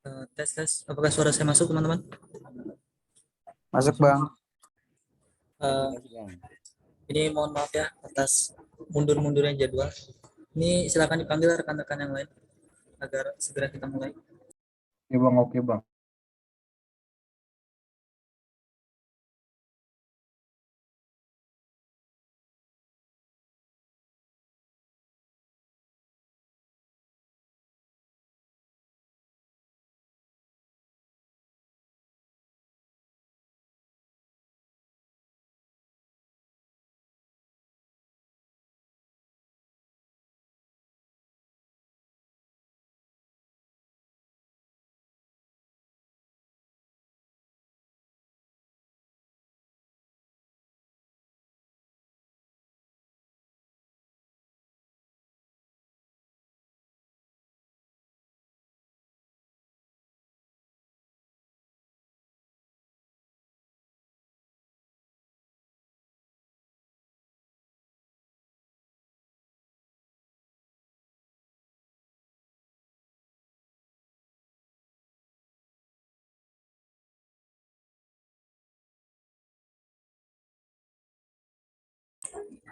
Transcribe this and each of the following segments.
Tes tes, apakah suara saya masuk teman-teman? Masuk Bang. Eh, ini mohon maaf ya atas mundur-mundurnya jadwal. Ini silakan dipanggil rekan-rekan yang lain agar segera kita mulai. Oke Bang, oke Bang.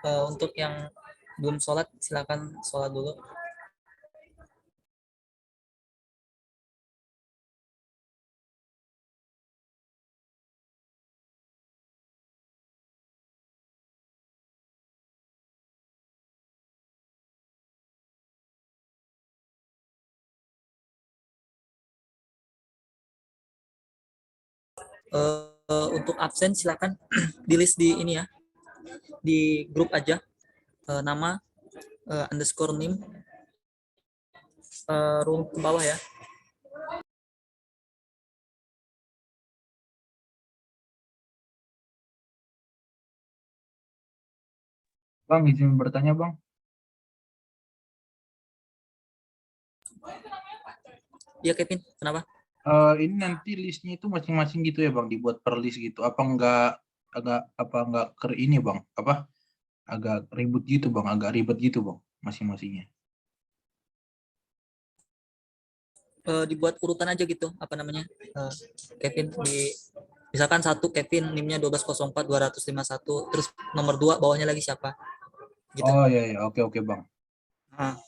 Untuk yang belum sholat, silakan sholat dulu. Untuk absen silakan di list di ini ya, di grup aja. Nama underscore name room ke bawah ya. Bang, izin bertanya Bang. Iya Kevin, kenapa? Ini nanti listnya itu masing-masing gitu ya Bang, dibuat per list gitu. Apa enggak enggak ini Bang? Apa agak ribet gitu Bang, agak ribet gitu Bang masing-masingnya. Dibuat urutan aja gitu, apa namanya? Kevin di misalkan satu Kevin NIM-nya 1204 251, terus nomor 2 bawahnya lagi siapa? Gitu. Oh iya, iya. Oke oke Bang. Nah,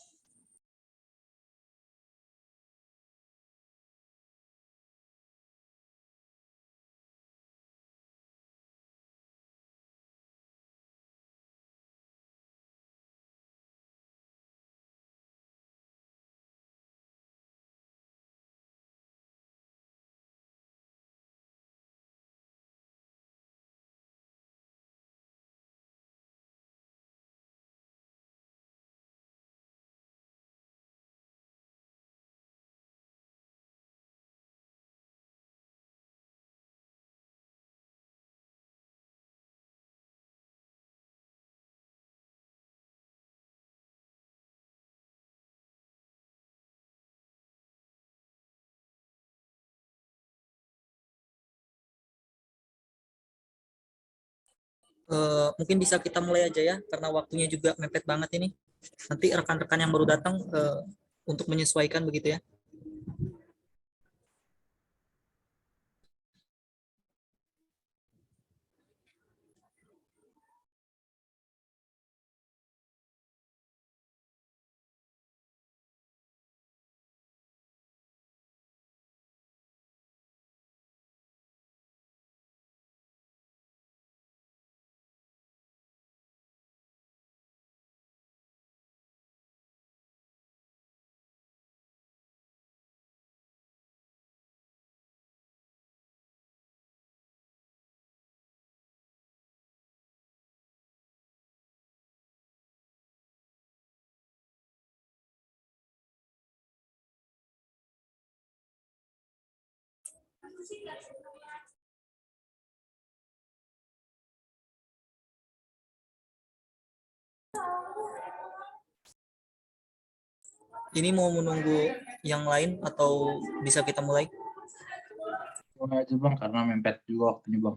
mungkin bisa kita mulai aja ya karena waktunya juga mepet banget ini. Nanti rekan-rekan yang baru datang untuk menyesuaikan begitu ya. Ini mau menunggu yang lain atau bisa kita mulai? Mulai aja Bang karena mepet juga waktunya Bang.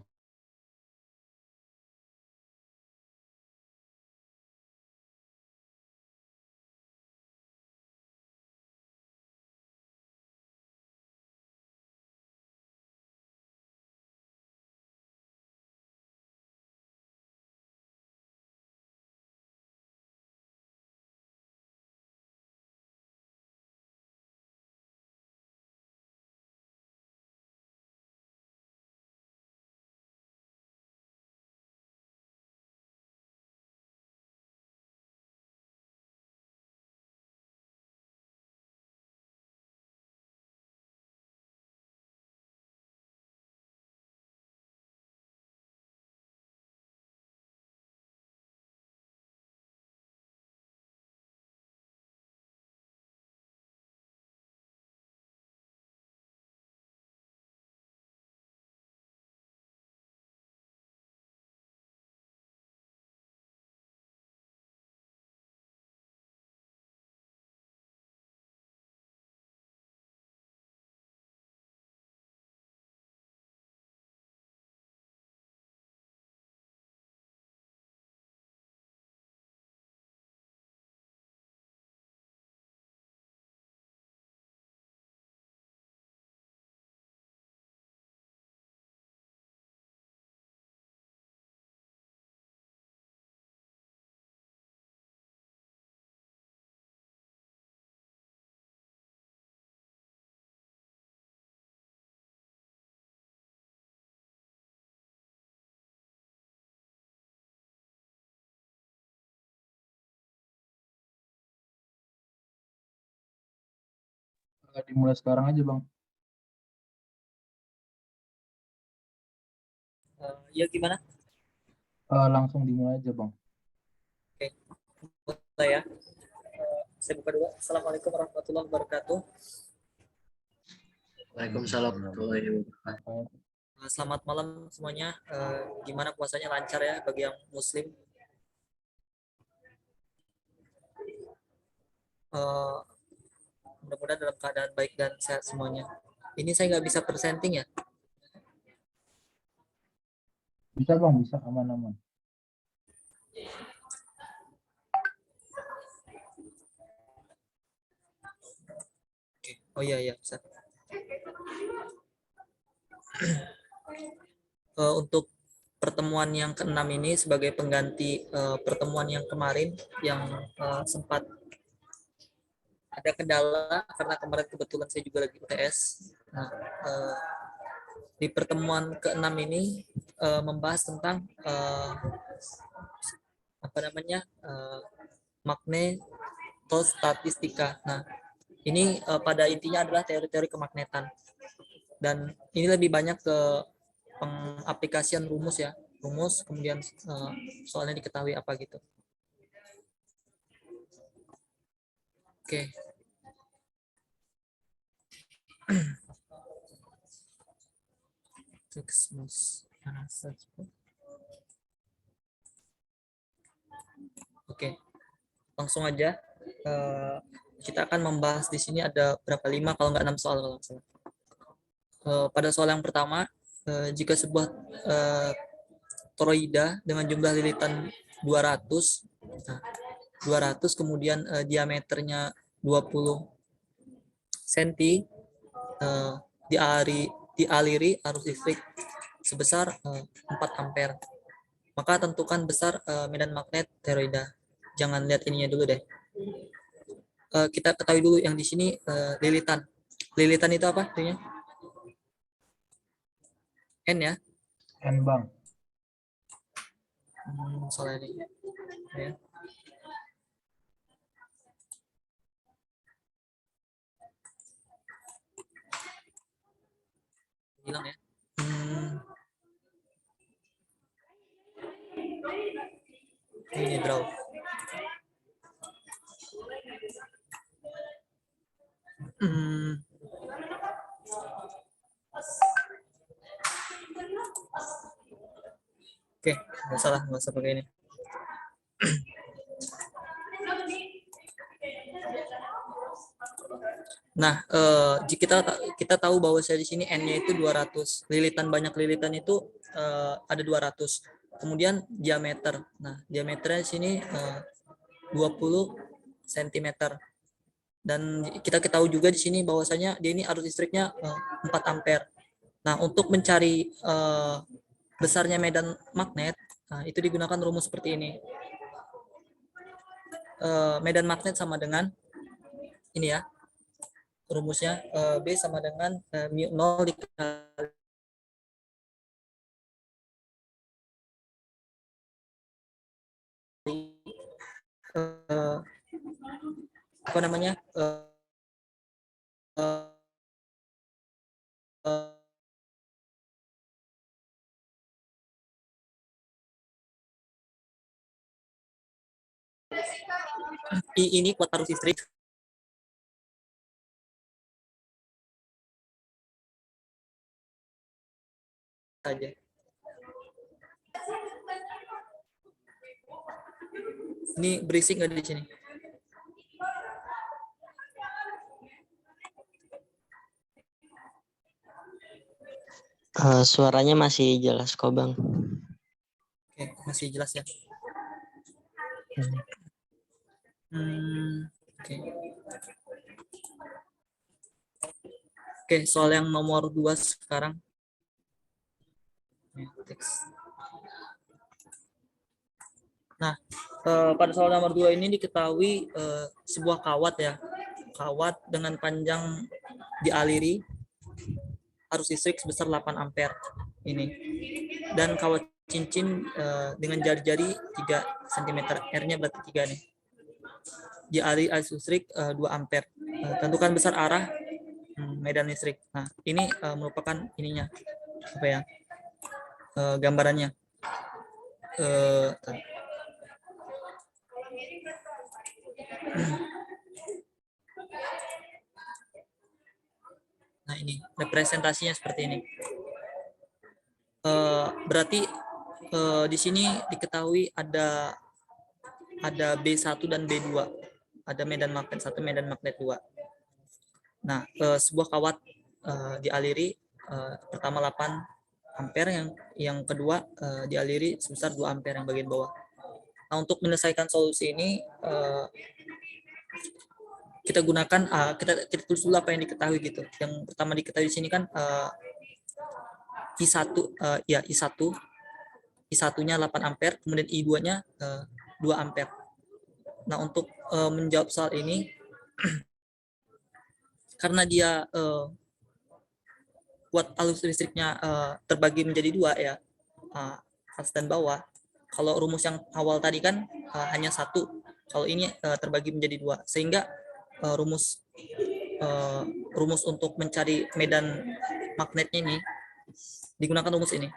Dimulai sekarang aja bang. Ya gimana? Langsung dimulai aja bang. Oke, mulai ya. Saya buka dulu. Assalamualaikum warahmatullahi wabarakatuh. Waalaikumsalam warahmatullahi wabarakatuh. Selamat malam semuanya. Gimana puasanya, lancar ya bagi yang muslim? Eh, Mudah-mudahan dalam keadaan baik dan sehat semuanya. Ini saya nggak bisa presenting ya. Bisa bang, bisa aman-aman. Oh iya iya bisa. Untuk pertemuan yang keenam ini sebagai pengganti pertemuan yang kemarin yang sempat ada kendala karena kemarin kebetulan saya juga lagi UTS. Nah, di pertemuan keenam ini membahas tentang apa namanya magnetostatistika. Nah, ini pada intinya adalah teori-teori kemagnetan dan ini lebih banyak ke pengaplikasian rumus ya, rumus kemudian soalnya diketahui apa gitu. Oke. Oke, langsung aja. Kita akan membahas di sini ada berapa, 5 kalau nggak 6 soal kalau nggak salah. Pada soal yang pertama, jika sebuah toroida dengan jumlah lilitan 200, nah, 200 kemudian diameternya 20 cm, dialiri arus listrik sebesar 4 ampere. Maka tentukan besar medan magnet toroida. Jangan lihat ininya dulu deh. Kita ketahui dulu yang di sini lilitan. Lilitan itu apa artinya? N ya? N bang. Soalnya ini. Ya. Bilang ya. Ini draw. Oke, nggak usah pakai ini. Nah, jika kita tahu bahwa saya di sini N-nya itu 200. Lilitan, banyak lilitan itu ada 200. Kemudian diameter. Nah, diameternya di sini 20 cm. Dan kita ketahui juga di sini bahwasanya dia ini arus listriknya 4 ampere. Nah, untuk mencari besarnya medan magnet, nah, itu digunakan rumus seperti ini. Medan magnet sama dengan ini ya. Rumusnya B sama dengan mu 0 dikali apa namanya ini kuat arus listrik saja. Ini berisik nggak di sini? Suaranya masih jelas kok bang. Oke, masih jelas ya. Oke, soal yang nomor 2 sekarang. Nah, pada soal nomor 2 ini diketahui sebuah kawat ya. Kawat dengan panjang dialiri arus listrik sebesar 8 ampere ini. Dan kawat cincin dengan jari-jari 3 cm. R-nya berarti 3 nih. Dialiri arus listrik 2 ampere. Tentukan besar arah medan listrik. Nah, ini merupakan ininya apa ya? Gambarannya. Bentar. Nah, ini representasinya seperti ini. Berarti di sini diketahui ada B1 dan B2. Ada medan magnet 1, medan magnet 2. Nah, sebuah kawat dialiri pertama 8 ampere, yang kedua dialiri sebesar 2 ampere yang bagian bawah. Nah, untuk menyelesaikan solusi ini kita gunakan kita tulis dulu apa yang diketahui gitu. Yang pertama diketahui di sini kan I1 I1-nya 8 ampere, kemudian I2-nya 2 ampere. Nah, untuk menjawab soal ini karena dia kuat arus listriknya terbagi menjadi 2 ya, atas dan bawah. Kalau rumus yang awal tadi kan hanya 1, kalau ini terbagi menjadi 2, sehingga rumus untuk mencari medan magnetnya ini digunakan rumus ini.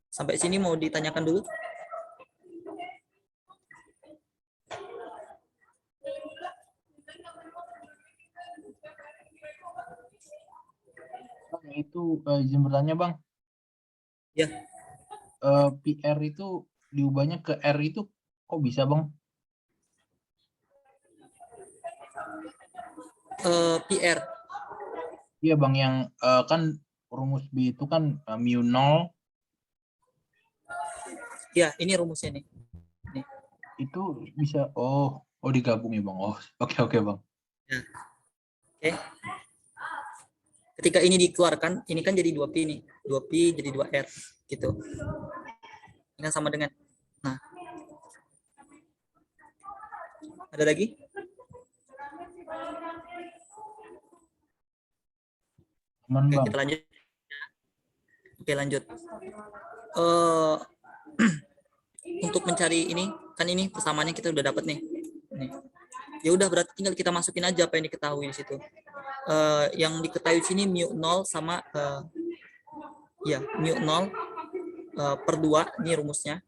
Sampai sini mau ditanyakan dulu? Itu izin bertanya Bang. Ya. PR itu diubahnya ke R itu kok bisa Bang? PR. Iya Bang, yang kan rumus B itu kan mu 0. Ya, ini rumusnya nih. Itu bisa digabung ya Bang. Oke Bang. Ya. Oke. Ketika ini dikeluarkan, ini kan jadi 2pi nih. 2pi jadi 2R gitu. Ini sama dengan. Nah. Ada lagi? Aman Oke, Bang. kita lanjut. Oke, lanjut. Untuk mencari ini, kan ini persamaannya kita udah dapat nih. Ya udah, berarti tinggal kita masukin aja apa yang diketahui di situ. Yang diketahui di sini mu 0 sama mu 0 per 2, ini rumusnya.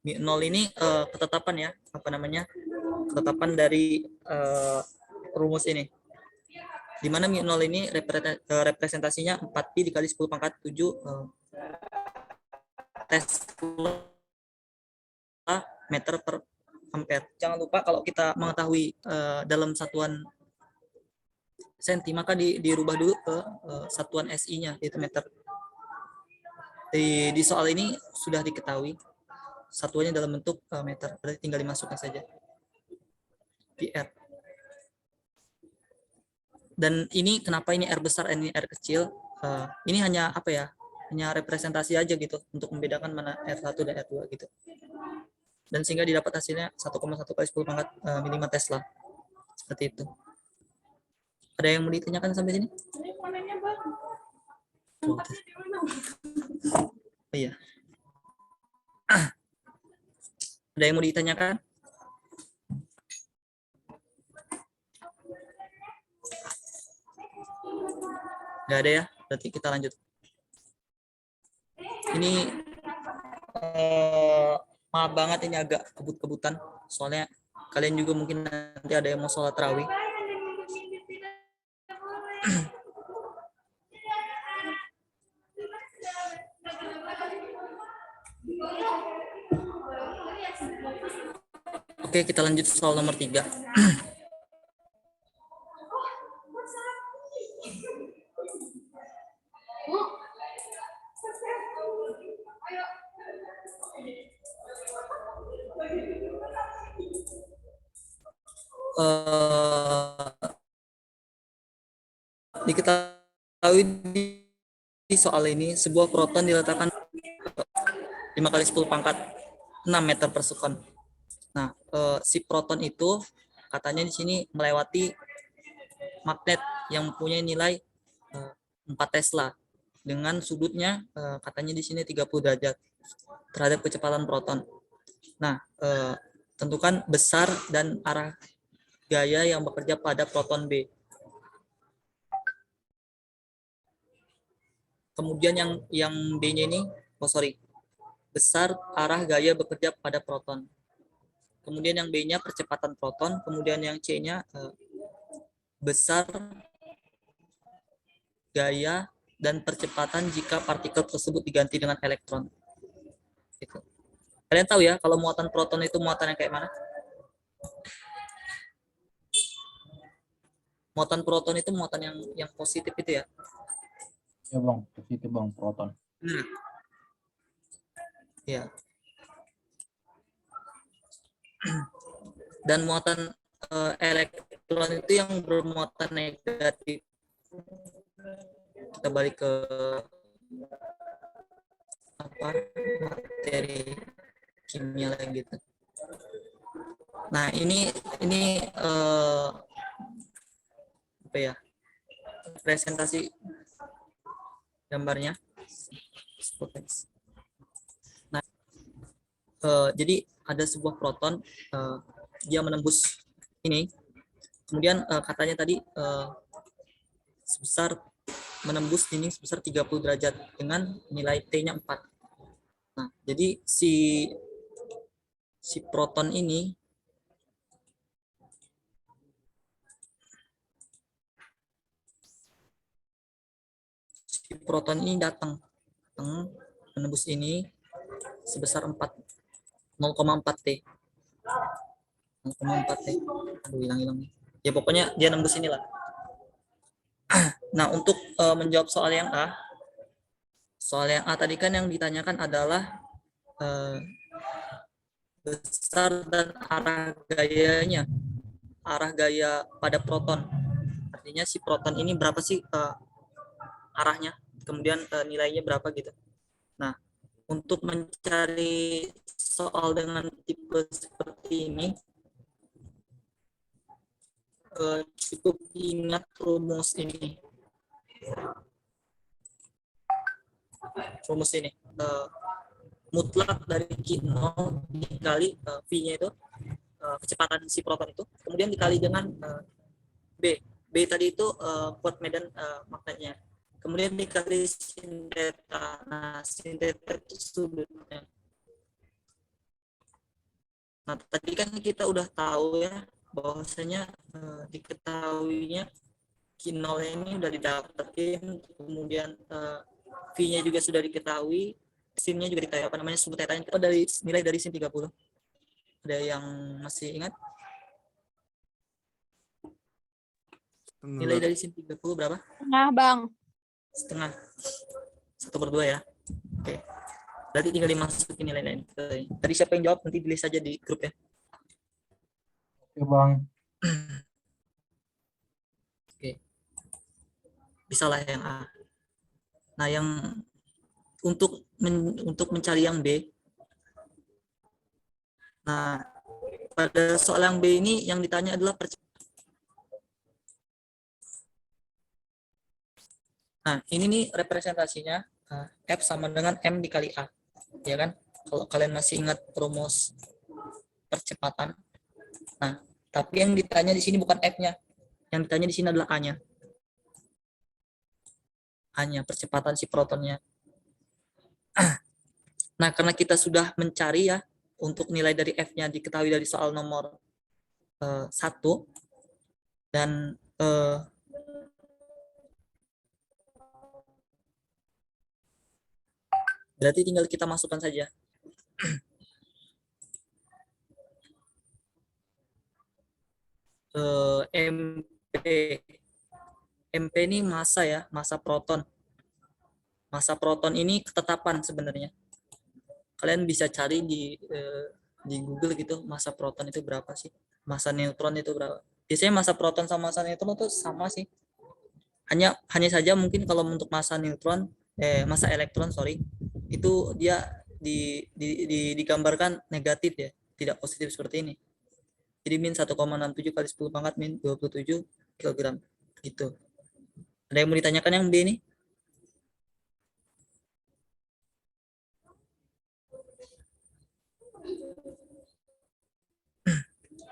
Mu 0 ini ketetapan ya, apa namanya? Ketetapan dari rumus ini. Di mana mu 0 ini representasinya 4pi dikali 10 pangkat 7 Tesla meter per ampere. Jangan lupa kalau kita mengetahui dalam satuan senti, maka dirubah dulu ke satuan SI-nya, yaitu meter. Di soal ini sudah diketahui satuannya dalam bentuk meter, berarti tinggal dimasukkan saja. PR. Dan ini kenapa ini R besar, ini R kecil? Ini hanya apa ya? Hanya representasi aja gitu untuk membedakan mana R1 dan R2 gitu. Dan sehingga didapat hasilnya 1,1 kali 10 pangkat 5 Tesla. Seperti itu. Ada yang mau ditanyakan sampai sini? Oh iya. Ada yang mau ditanyakan? Nggak ada ya? Berarti kita lanjut. Ini maaf banget, ini agak kebut-kebutan. Soalnya kalian juga mungkin nanti ada yang mau sholat tarawih. Oke, kita lanjut soal nomor 3. Diketahui di soal ini sebuah proton diletakkan 5 kali 10 pangkat 6 meter per sekon. Nah, si proton itu katanya di sini melewati magnet yang mempunyai nilai 4 Tesla dengan sudutnya katanya di sini 30 derajat terhadap kecepatan proton. Nah, tentukan besar dan arah gaya yang bekerja pada proton B. Kemudian yang B-nya ini, besar arah gaya bekerja pada proton. Kemudian yang B-nya percepatan proton, kemudian yang C-nya besar gaya dan percepatan jika partikel tersebut diganti dengan elektron. Gitu. Kalian tahu ya kalau muatan proton itu muatan yang kayak mana? Muatan proton itu muatan yang positif itu ya. Ya bang, positif bang proton. Ya. Dan muatan elektron itu yang bermuatan negatif. Kita balik ke materi kimia lagi gitu. Nah ini apa ya, presentasi gambarnya. Nah jadi ada sebuah proton, dia menembus ini, kemudian katanya tadi sebesar menembus ini sebesar 30 derajat dengan nilai T-nya 4. Nah, jadi si proton ini datang menembus ini sebesar 0,4 T. 0,4 T. Aduh, hilang. Ya pokoknya dia nembus inilah. Nah, untuk menjawab soal yang A. Soal yang A tadi kan yang ditanyakan adalah besar dan arah gayanya. Arah gaya pada proton. Artinya si proton ini berapa sih arahnya? Kemudian nilainya berapa gitu. Nah, untuk mencari soal dengan tipe seperti ini, cukup ingat rumus ini. Mutlak dari Q0 dikali V-nya itu, kecepatan si proton itu, kemudian dikali dengan B. B tadi itu kuat medan magnetnya. Kemudian dikali sin theta. Nah, sin theta itu sudutnya. Nah, tadi kan kita udah tahu ya bahwasanya diketahuinya Q0 ini udah didapetin, kemudian V-nya juga sudah diketahui, sin-nya juga diketahui, apa namanya, sudut tetanya kita dari nilai dari sin 30. Ada yang masih ingat? Nilai dari sin 30 berapa? Nah, Bang. Setengah. 1/2 ya. Oke. Berarti tinggal dimasukin nilai-nilai. Tadi siapa yang jawab nanti tulis saja di grup ya. Oke bang. Oke. Bisa lah yang A. Nah, yang untuk mencari yang B. Nah, pada soal yang B ini yang ditanya adalah Nah, ini nih representasinya F sama dengan M dikali A. Ya kan? Kalau kalian masih ingat rumus percepatan. Nah, tapi yang ditanya di sini bukan F-nya. Yang ditanya di sini adalah A-nya. A-nya, percepatan si protonnya. Nah, karena kita sudah mencari ya, untuk nilai dari F-nya diketahui dari soal nomor 1, dan berarti tinggal kita masukkan saja. MP ini massa ya, massa proton. Massa proton ini ketetapan sebenarnya. Kalian bisa cari di Google gitu, massa proton itu berapa sih? Massa neutron itu berapa? Biasanya massa proton sama massa neutron itu sama sih. Hanya saja mungkin kalau untuk massa neutron, massa elektron itu dia digambarkan negatif ya, tidak positif seperti ini. Jadi min 1,67 kali 10 pangkat min 27 kg gitu. Ada yang mau ditanyakan yang B ini?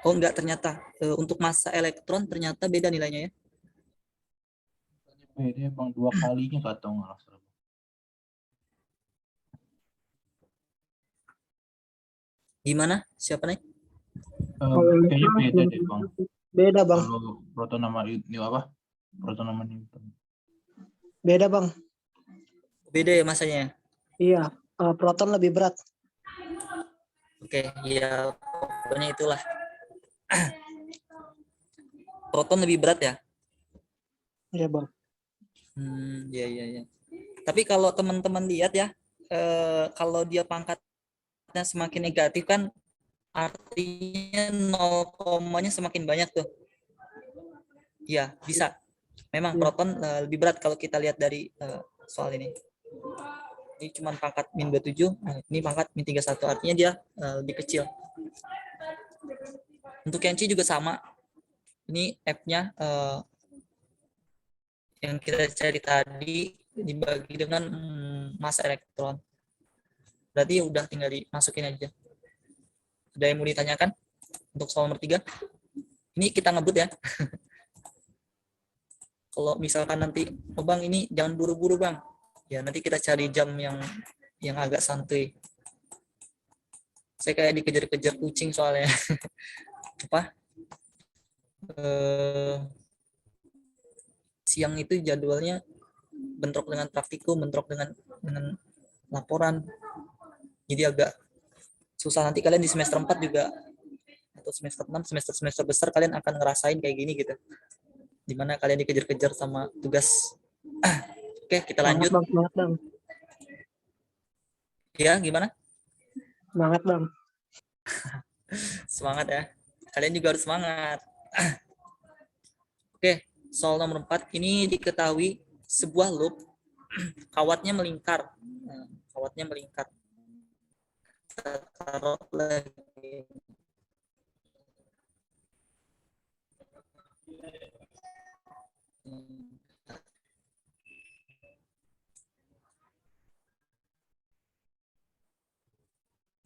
Oh enggak, ternyata untuk massa elektron ternyata beda nilainya ya. Beda bang, 2 kalinya kata nggak salah. Gimana? Siapa nih? Kalau Kayaknya elektron beda deh bang. beda bang, Kalau proton sama ini apa? Proton sama neutron. beda bang. Beda ya massanya ya? Iya, proton lebih berat. Oke, ya pokoknya itulah. Proton lebih berat ya? Iya bang. Ya ya ya. Tapi kalau teman-teman lihat ya, kalau dia pangkatnya semakin negatif kan artinya 0 komanya semakin banyak tuh. Iya, bisa. Memang Iya. proton lebih berat kalau kita lihat dari soal ini. Ini cuma pangkat min 27, ini pangkat min 31, artinya dia lebih kecil. Untuk yang C juga sama. Ini F-nya yang kita cari tadi dibagi dengan massa elektron. Berarti udah tinggal dimasukin aja. Ada yang mau ditanyakan untuk soal nomor 3? Ini kita ngebut ya. Kalau misalkan nanti, oh bang ini jangan buru-buru bang. Ya nanti kita cari jam yang agak santuy. Saya kayak dikejar-kejar kucing soalnya. Apa? Siang itu jadwalnya bentrok dengan praktikum, bentrok dengan laporan. Jadi agak susah, nanti kalian di semester 4 juga atau semester 6, semester besar kalian akan ngerasain kayak gini gitu. Dimana kalian dikejar-kejar sama tugas. Oke, kita lanjut. Semangat bang. Ya, gimana? Semangat bang. Semangat ya. Kalian juga harus semangat. Oke, soal nomor 4 ini diketahui sebuah loop kawatnya melingkar. Nah, kawatnya melingkar. Kita taruh lagi.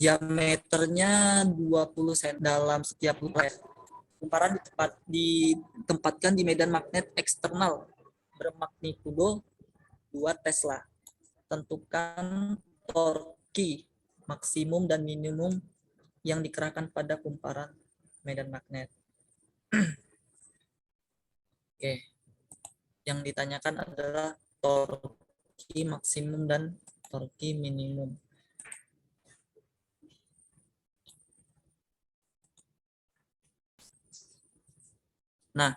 Diameternya 20 cm dalam setiap loop. Kumparan ditempatkan di medan magnet eksternal bermagnitudo 2 Tesla. Tentukan torki maksimum dan minimum yang dikerahkan pada kumparan medan magnet. Oke. Yang ditanyakan adalah torki maksimum dan torki minimum. Nah,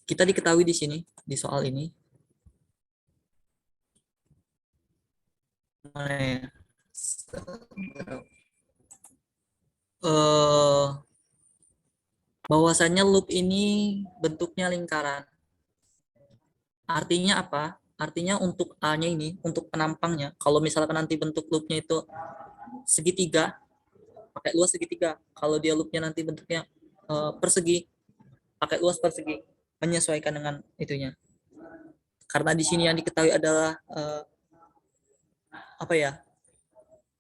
kita diketahui di sini di soal ini bahwasannya loop ini bentuknya lingkaran. Artinya apa? Artinya untuk A-nya ini, untuk penampangnya, kalau misalkan nanti bentuk loopnya itu segitiga, pakai luas segitiga. Kalau dia loopnya nanti bentuknya persegi, pakai luas persegi, menyesuaikan dengan itunya. Karena di sini yang diketahui adalah apa ya,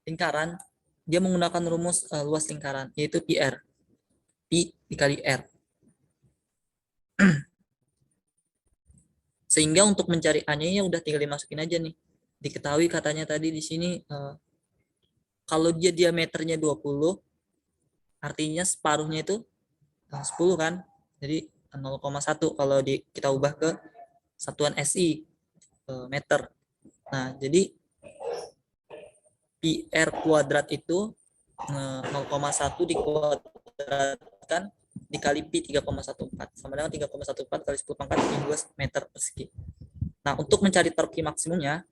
lingkaran, dia menggunakan rumus luas lingkaran, yaitu PR. Pi dikali R. Sehingga untuk mencari A-nya ya udah tinggal dimasukin aja nih. Diketahui katanya tadi di sini kalau dia diameternya 20, artinya separuhnya itu 10 kan. Jadi 0,1 kalau kita ubah ke satuan SI meter. Nah, jadi PR kuadrat itu 0,1 dikuadratkan dikali pi 3,14 sama dengan 3,14 kali 10 pangkat 12 meter persegi. Nah, untuk mencari torki maksimumnya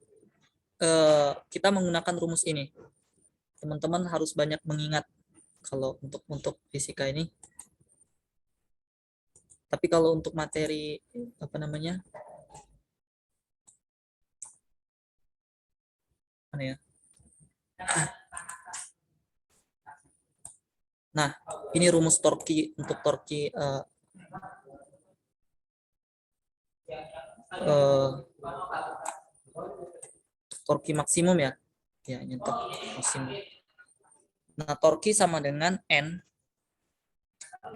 kita menggunakan rumus ini. Teman-teman harus banyak mengingat kalau untuk fisika ini. Tapi kalau untuk materi apa namanya? Mana ya? Nah, ini rumus torki untuk torki torki maksimum ya. Ya, nyentuh maksimum. Nah, torki sama dengan N.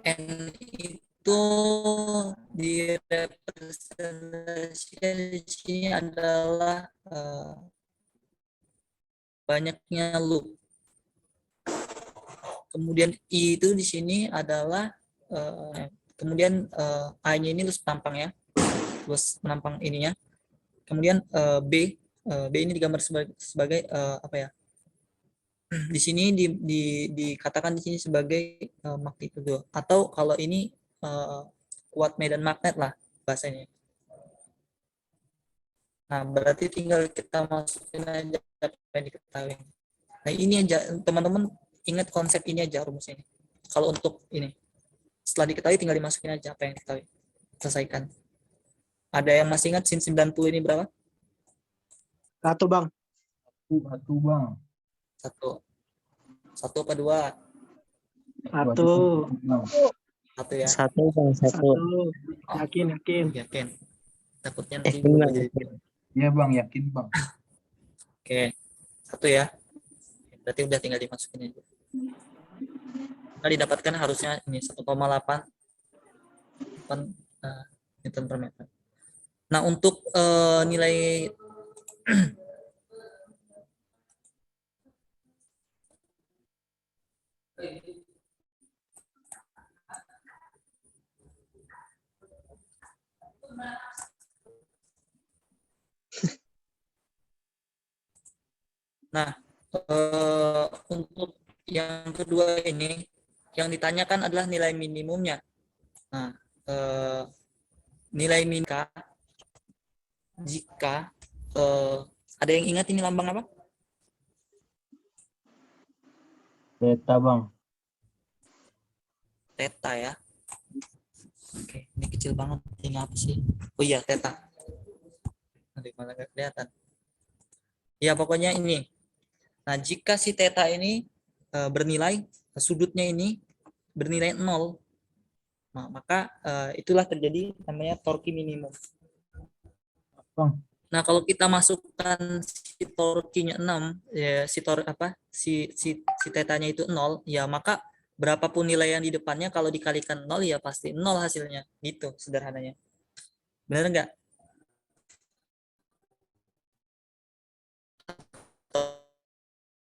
N itu direpresentasikan di sini adalah banyaknya loop. Kemudian I itu di sini adalah kemudian I-nya ini lulus penampang ya, lulus penampang ininya. Kemudian B ini digambar sebagai apa ya? Di sini dikatakan di sini sebagai magnitudo, atau kalau ini kuat medan magnet lah bahasanya. Nah, berarti tinggal kita masukin aja apa yang diketahui. Nah, ini aja teman-teman, ingat konsep ini aja rumusnya. Kalau untuk ini, setelah diketahui tinggal dimasukin aja apa yang diketahui. Selesaikan. Ada yang masih ingat sin 90 ini berapa? 1 bang. Satu bang. Satu apa dua? 1. Satu ya. 1 Bang, 1. 1. Yakin. Yakin. Takutnya nanti Yakin, berubah Bang. jadi Iya bang, yakin bang. Oke, 1 ya. Berarti udah tinggal dimasukin aja. Nah, didapatkan harusnya ini 1,8 Newton per meter. Nah, untuk nilai Nah, untuk yang kedua ini, yang ditanyakan adalah nilai minimumnya. Nah, nilai min jika ada yang ingat ini lambang apa? Beta bang. Theta ya. Oke, ini kecil banget. Ini apa sih? Oh iya, theta. Nanti malah nggak kelihatan. Ya, pokoknya ini. Nah, jika si theta ini bernilai, sudutnya ini bernilai 0, nah, maka itulah terjadi namanya torki minimum. Bang. Nah, kalau kita masukkan si torkinya 6, ya si tetanya itu 0, ya maka berapapun nilai yang di depannya kalau dikalikan 0 ya pasti 0 hasilnya. Gitu sederhananya. Benar enggak?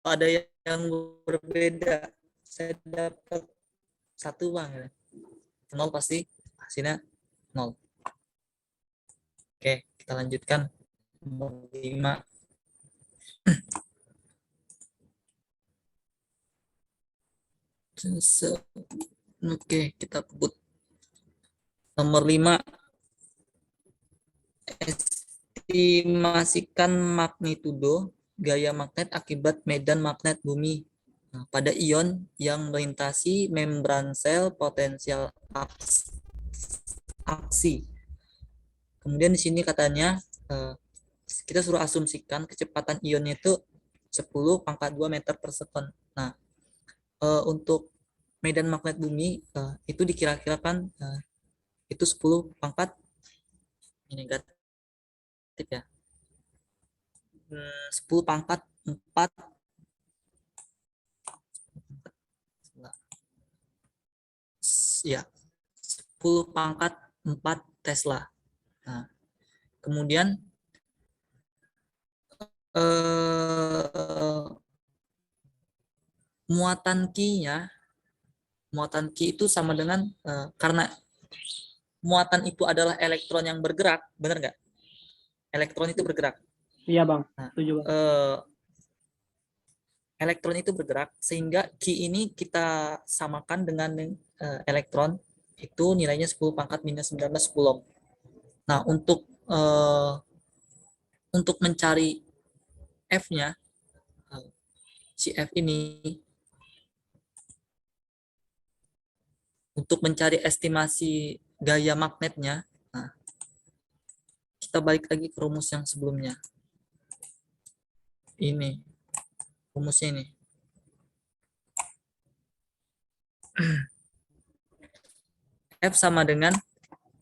Ada yang berbeda. Saya dapat 1 bang. 0 pasti hasilnya 0. Oke, kita lanjutkan. Nomor 5. Oke, kita kebut. Nomor 5. Estimasikan magnitudo gaya magnet akibat medan magnet bumi pada ion yang melintasi membran sel potensial aksi. Kemudian di sini katanya kita suruh asumsikan kecepatan ionnya itu 10⁻² meter per sekon. Nah, untuk medan magnet bumi itu dikira-kirakan itu 10 pangkat negatif ya. 10 pangkat 4 ya 10 pangkat 4 Tesla. Nah, kemudian muatan Q itu sama dengan karena muatan itu adalah elektron yang bergerak, benar nggak? Elektron itu bergerak. Iya bang. Nah, Setuju bang. elektron itu bergerak sehingga Q ini kita samakan dengan elektron itu nilainya 10⁻⁻⁹ Coulomb. Nah, untuk mencari F-nya, si F ini, untuk mencari estimasi gaya magnetnya, nah, kita balik lagi ke rumus yang sebelumnya. Ini, rumusnya ini. F sama dengan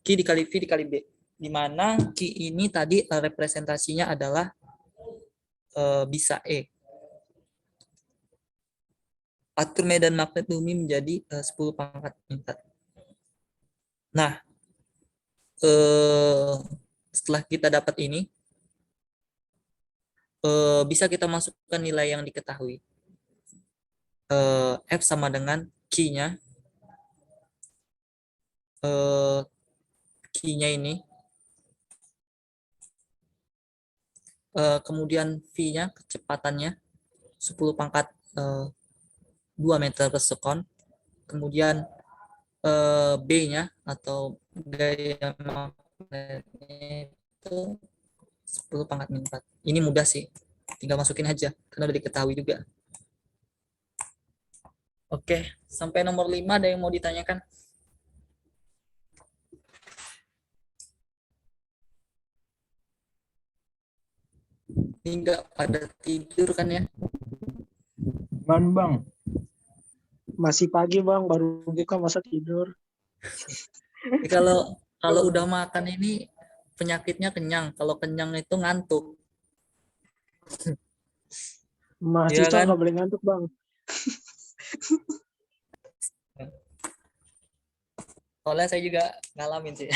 Q dikali V dikali B. Di mana Q ini tadi representasinya adalah bisa E. atur medan magnet bumi menjadi 10 pangkat 4. Nah, setelah kita dapat ini, bisa kita masukkan nilai yang diketahui. F sama dengan Q-nya. Q-nya ini. Kemudian V-nya, kecepatannya 10 pangkat 2 meter per sekon. Kemudian B-nya atau gaya magnetnya itu 10 pangkat 4. Ini mudah sih. Tinggal masukin aja karena udah diketahui juga. Oke, sampai nomor 5 ada yang mau ditanyakan? Ini nggak pada tidur kan ya? Bang. Masih pagi bang, baru buka masa tidur. Kalau udah makan ini penyakitnya kenyang. Kalau kenyang itu ngantuk. Iya Mahasiswa kan? nggak boleh ngantuk bang. Soalnya saya juga ngalamin sih.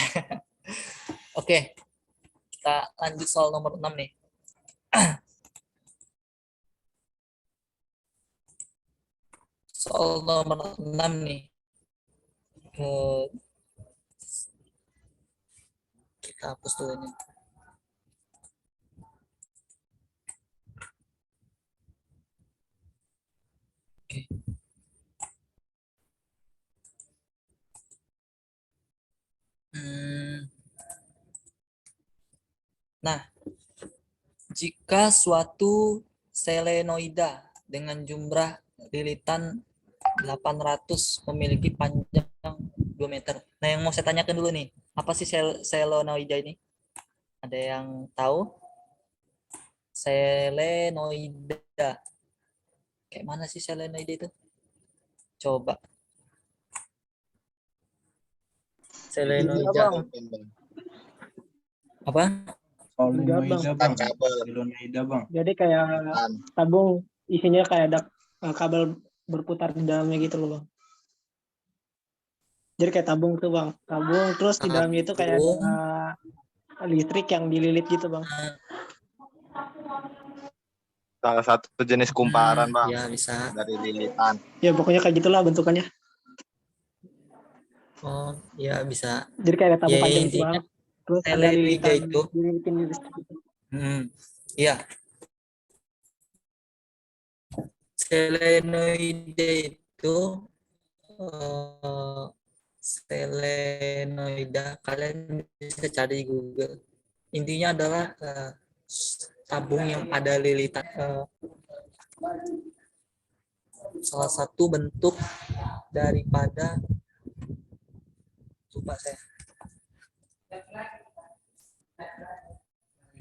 Oke, kita lanjut soal nomor 6 nih. Soal nomor 6 nih. Kita hapus dulu ini. Oke. Nah, jika suatu selenoida dengan jumlah lilitan 800 memiliki panjang 2 meter. Nah, yang mau saya tanyakan dulu nih, apa sih selenoida ini? Ada yang tahu? Selenoida. Kayak mana sih selenoida itu? Coba. Selenoida. Apa? Solenoida bang. kabel. Solenoida bang. Jadi kayak tabung, isinya kayak ada kabel berputar di dalamnya gitu loh bang. Jadi kayak tabung tuh bang, tabung terus di dalamnya itu kayak ada listrik yang dililit gitu bang. Salah satu jenis kumparan bang Ya, bisa. dari lilitan. Ya pokoknya kayak gitulah bentukannya. Oh, ya bisa. Jadi kayak ada tabung Ya, panjang gitu intinya bang. Terus ada selenoida lilitan, itu. dililitin di listrik gitu. Ya, selenoida itu selenoida kalian bisa cari di Google. Intinya adalah tabung yang ada lilitan. Salah satu bentuk daripada lupa saya.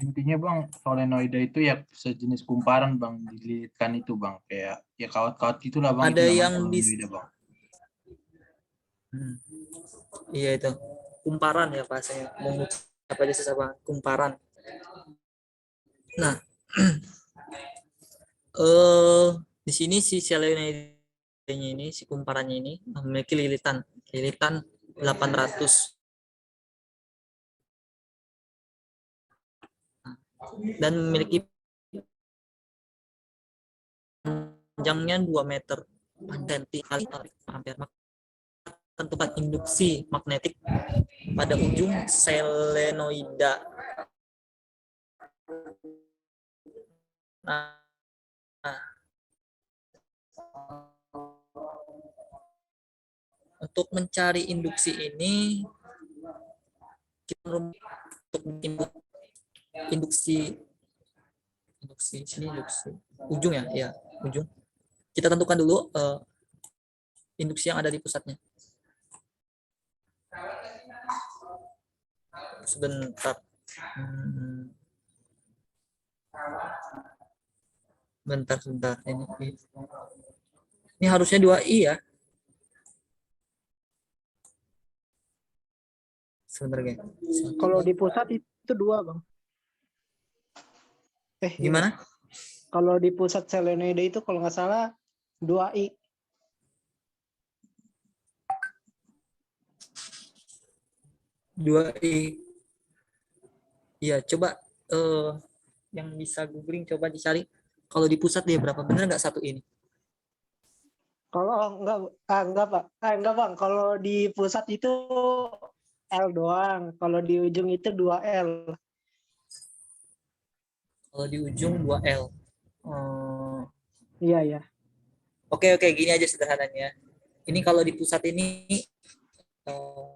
Intinya bang, solenoida itu ya sejenis kumparan bang, dililitkan itu bang, kayak ya kawat-kawat gitulah bang. Ada itu yang solenoida bang. Iya itu kumparan ya Pak, saya mau apa aja susah kumparan. Nah, di sini si selenoidanya ini, si kumparannya ini memiliki lilitan 800 dan memiliki panjangnya 2 meter kali ampere. Tempat induksi magnetik pada ujung selenoida. Nah, untuk mencari induksi ini kita untuk induksi sini induksi ujung ya ujung. Kita tentukan dulu induksi yang ada di pusatnya. Sebentar. Bentar. Ini harusnya 2i ya. Sebentar guys. Kalau di pusat itu 2 bang. Gimana? Kalau di pusat selenoida itu kalau nggak salah 2i. 2i. Iya, coba yang bisa googling coba dicari kalau di pusat dia berapa, bener nggak satu ini? Kalau enggak Pak. Enggak Bang, kalau di pusat itu L doang, kalau di ujung itu 2L. Kalau di ujung 2L. Eh, Iya, ya. oke, gini aja sederhananya. Ini kalau di pusat ini eh,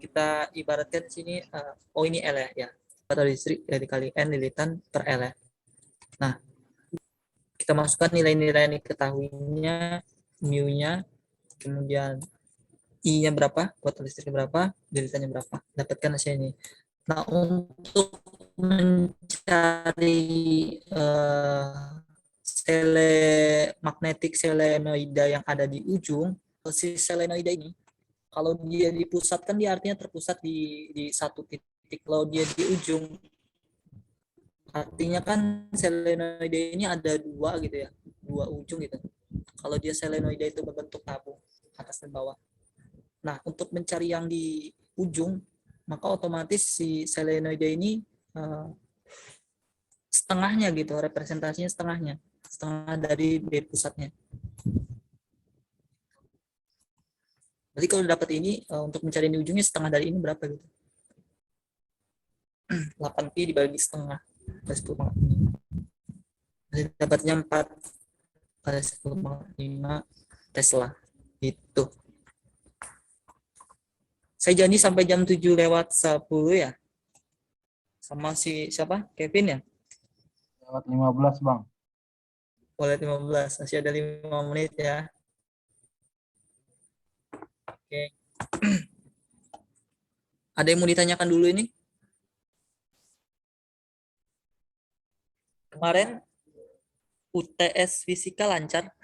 kita ibaratkan di sini oh ini L ya. Atau listrik ya dikali N lilitan per L ya. Nah, kita masukkan nilai-nilai yang diketahuinya, mu-nya, kemudian I-nya berapa, kuota listriknya berapa, lilitannya berapa. Dapatkan hasilnya ini. Nah, untuk mencari sele magnetik selenoida yang ada di ujung, si selenoida ini, kalau dia dipusatkan dia artinya terpusat di satu titik. Kalau dia di ujung, artinya kan selenoida ini ada dua gitu ya, dua ujung gitu. Kalau dia selenoida itu berbentuk tabung atas dan bawah. Nah, untuk mencari yang di ujung, maka otomatis si selenoida ini uh, setengahnya gitu, representasinya setengahnya, setengah dari pusatnya. Jadi kalau dapat ini untuk mencari di ujungnya setengah dari ini berapa gitu? 8pi dibagi setengah dari 10 Jadi dapatnya 4 pada 10,5 Tesla. Itu. Saya janji sampai jam 7:10 ya. Sama si siapa? Kevin ya? Lewat 15 bang. Boleh 15. Masih ada 5 menit ya. Oke. Ada yang mau ditanyakan dulu ini? Kemarin UTS fisika lancar.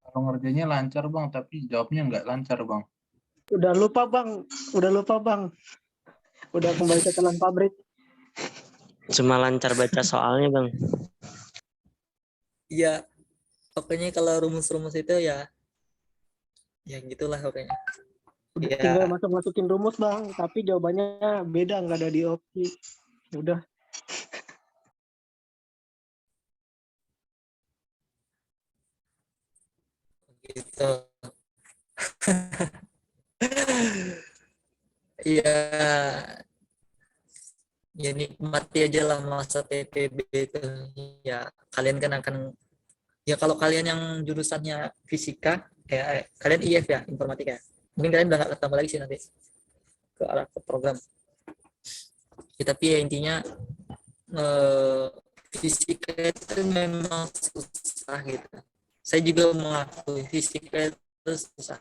Kalau ngerjainnya lancar bang, tapi jawabnya nggak lancar bang. Udah lupa Bang, udah kembali ke jalan pabrik. Cuma lancar baca soalnya bang. Iya, pokoknya kalau rumus-rumus itu ya gitulah pokoknya. Udah Ya, tinggal masukin rumus Bang, tapi jawabannya beda, nggak ada di opsi. Udah. gitu. Iya, ya nikmati aja lah masa PPB itu. Ya, kalian kan akan, ya kalau kalian yang jurusannya fisika, kalian IF ya, informatika ya. Mungkin kalian udah nggak ketemu lagi sih nanti ke arah ke program. Ya, tapi ya intinya eh, fisika itu memang susah gitu. Saya juga mengakui fisika itu susah.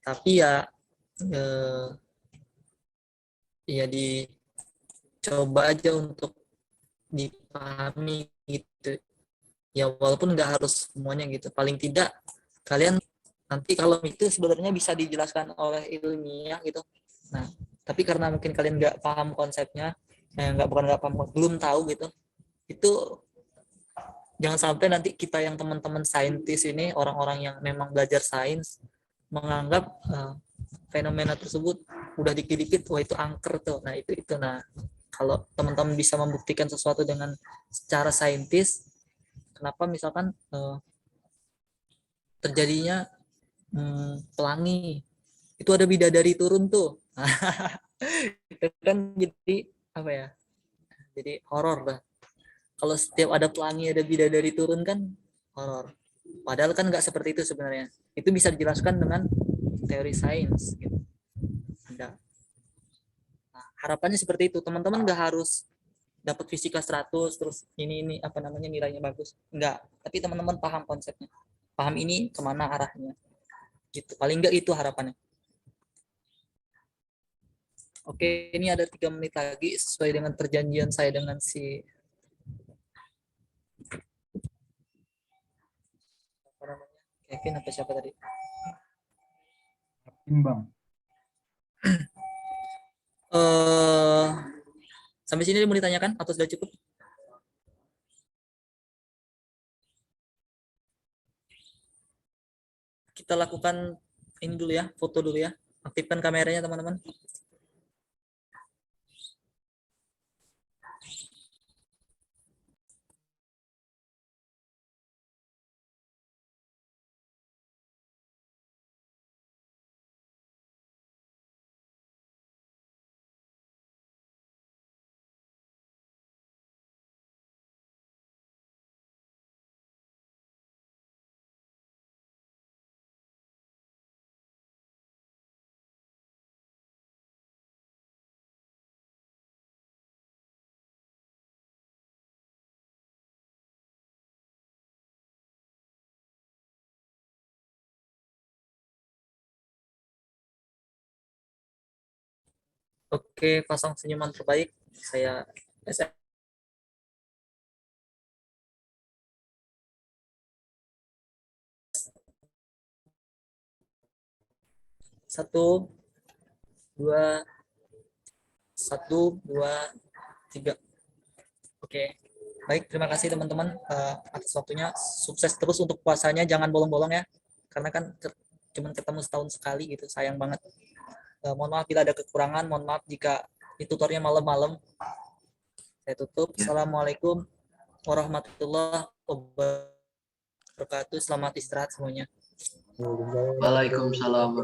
Tapi eh, ya dicoba aja untuk dipahami gitu. Ya walaupun nggak harus semuanya gitu. Paling tidak kalian nanti kalau itu sebenarnya bisa dijelaskan oleh ilmiah gitu. Nah, tapi karena mungkin kalian nggak paham konsepnya, bukan nggak paham, belum tahu gitu. Itu jangan sampai nanti kita yang teman-teman saintis ini, orang-orang yang memang belajar sains, menganggap fenomena tersebut udah dikit-dikit, wah itu angker tuh. Nah itu. Nah kalau teman-teman bisa membuktikan sesuatu dengan secara saintis, kenapa misalkan terjadinya pelangi, itu ada bidadari turun tuh. Itu kan jadi apa ya? Jadi horor lah. Kalau setiap ada pelangi ada bidadari turun kan horor. Padahal kan nggak seperti itu sebenarnya. Itu bisa dijelaskan dengan teori sains. Gitu. Nah, harapannya seperti itu. Teman-teman nggak harus dapat fisika 100 terus ini apa namanya nilainya bagus. Enggak. Tapi teman-teman paham konsepnya. Paham ini kemana arahnya. Gitu. Paling nggak itu harapannya. Oke, ini ada 3 menit lagi sesuai dengan perjanjian saya dengan si apa namanya Kevin apa siapa tadi. Bang. Sampai sini mau ditanyakan atau sudah cukup? kita lakukan ini dulu ya, foto dulu ya. Aktifkan kameranya teman-teman. Oke, pasang senyuman terbaik. Saya SM. Satu, dua, satu, dua, tiga. Oke, baik. Terima kasih teman-teman atas waktunya. Sukses terus untuk puasanya. Jangan bolong-bolong ya, karena kan cuman ketemu setahun sekali gitu. Sayang banget. Mohon maaf bila ada kekurangan. Mohon maaf jika tutornya malam-malam. Saya tutup. Assalamualaikum warahmatullahi wabarakatuh. Selamat istirahat semuanya. Waalaikumsalam.